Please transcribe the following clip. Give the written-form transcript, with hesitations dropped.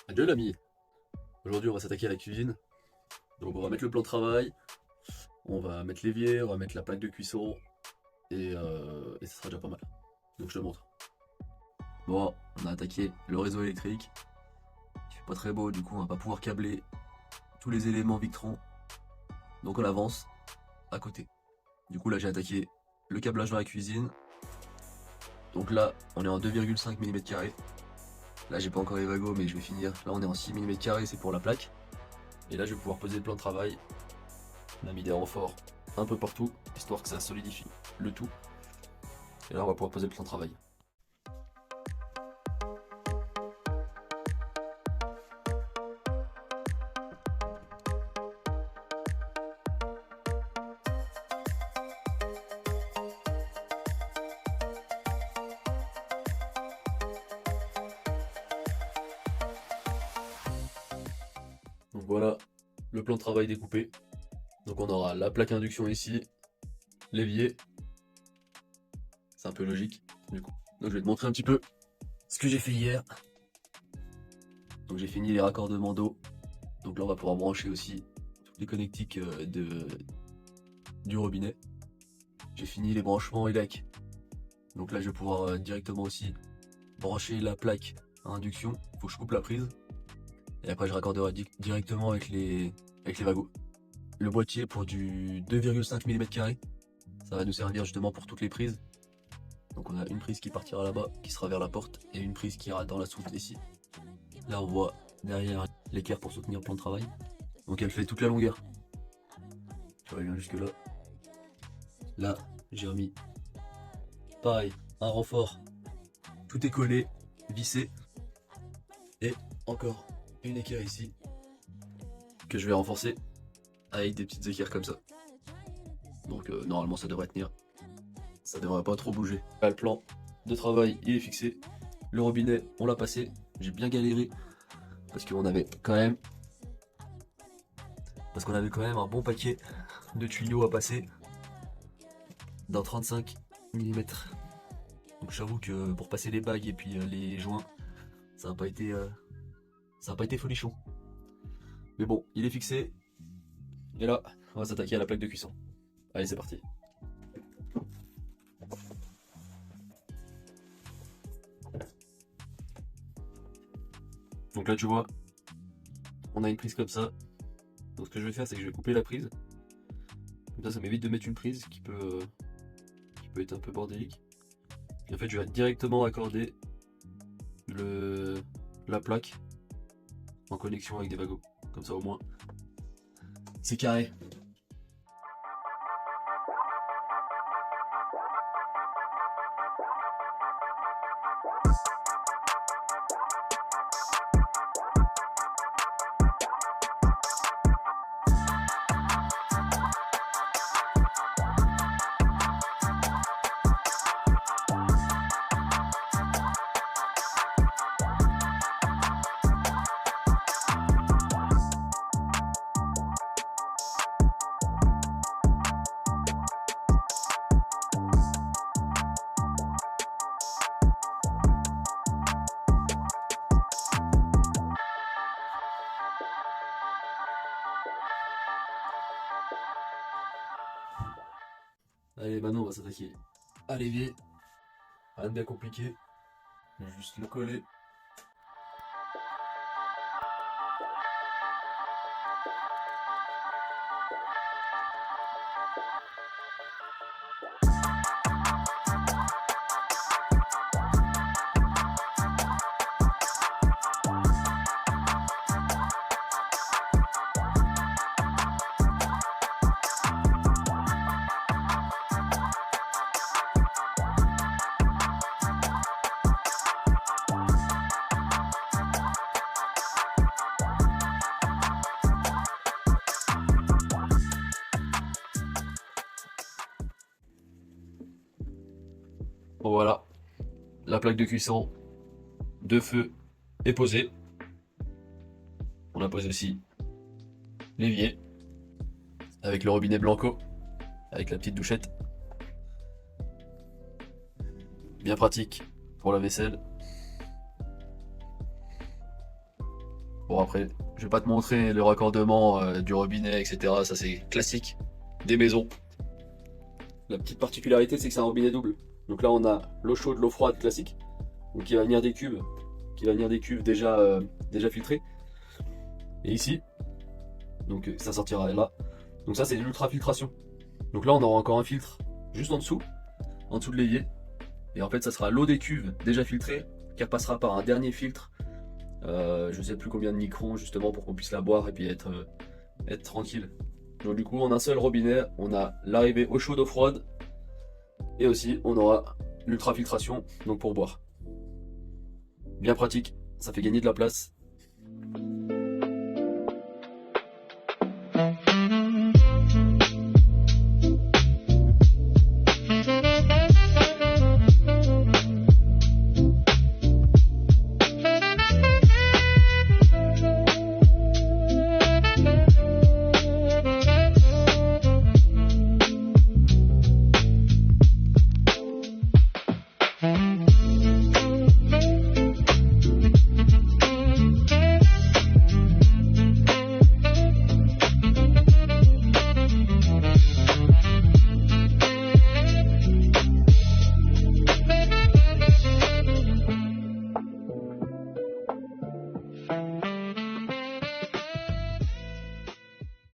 Adieu l'ami. Aujourd'hui on va s'attaquer à la cuisine. Donc on va mettre le plan de travail, on va mettre l'évier, on va mettre la plaque de cuisson et ça sera déjà pas mal. Donc je te montre. Bon, on a attaqué le réseau électrique. Il fait pas très beau, du coup on va pas pouvoir câbler tous les éléments Victron. Donc on avance à côté. Du coup là j'ai attaqué le câblage dans la cuisine. Donc là on est en 2,5 mm². Là j'ai pas encore les wagons mais je vais finir. Là on est en 6 mm², c'est pour la plaque. Et là je vais pouvoir poser le plan de travail. On a mis des renforts un peu partout, histoire que ça solidifie le tout. Et là on va pouvoir poser le plan de travail. Donc voilà le plan de travail découpé. Donc on aura la plaque induction ici, l'évier. C'est un peu logique du coup. Donc je vais te montrer un petit peu ce que j'ai fait hier. Donc j'ai fini les raccordements d'eau. Donc là on va pouvoir brancher aussi toutes les connectiques du robinet. J'ai fini les branchements ELAC. Donc là je vais pouvoir directement aussi brancher la plaque à induction. Il faut que je coupe la prise. Et après je raccorderai directement avec les wagons. Le boîtier pour du 2,5 mm². Ça va nous servir justement pour toutes les prises. Donc on a une prise qui partira là-bas, qui sera vers la porte, et une prise qui ira dans la soute ici. Là on voit derrière l'équerre pour soutenir le plan de travail. Donc elle fait toute la longueur. Tu vois bien jusque là. Là j'ai remis pareil, un renfort. Tout est collé, vissé. Et encore une équerre ici. Que je vais renforcer avec des petites équerres comme ça. Donc normalement ça devrait tenir. Ça devrait pas trop bouger. Là, le plan de travail il est fixé. Le robinet on l'a passé. J'ai bien galéré parce qu'on avait quand même un bon paquet de tuyaux à passer d'un 35 mm. Donc j'avoue que pour passer les bagues et puis les joints, ça n'a pas été folichon. Mais bon, il est fixé. Et là, on va s'attaquer à la plaque de cuisson. Allez, c'est parti. Donc là, tu vois, on a une prise comme ça. Donc ce que je vais faire, c'est que je vais couper la prise. Comme ça m'évite de mettre une prise qui peut être un peu bordélique. Et en fait, je vais directement accorder la plaque en connexion avec des wagons. Comme ça, au moins, c'est carré. Allez, maintenant on va s'attaquer à l'évier. Rien de bien compliqué. Je vais juste le coller. Bon voilà, la plaque de cuisson de feu est posée. On a posé aussi l'évier avec le robinet Blanco, avec la petite douchette. Bien pratique pour la vaisselle. Bon après, je vais pas te montrer le raccordement du robinet, etc. Ça c'est classique des maisons. La petite particularité, c'est que c'est un robinet double. Donc là, on a l'eau chaude, l'eau froide classique, donc qui va venir des cuves, déjà filtrés. Et ici, donc ça sortira là. Donc ça, c'est l'ultrafiltration. Donc là, on aura encore un filtre juste en dessous de l'évier. Et en fait, ça sera l'eau des cuves déjà filtrée qui repassera par un dernier filtre. Je sais plus combien de microns justement pour qu'on puisse la boire et puis être tranquille. Donc du coup, en un seul robinet, on a l'arrivée eau chaude, eau froide. Et aussi, on aura l'ultrafiltration, donc pour boire. Bien pratique, ça fait gagner de la place.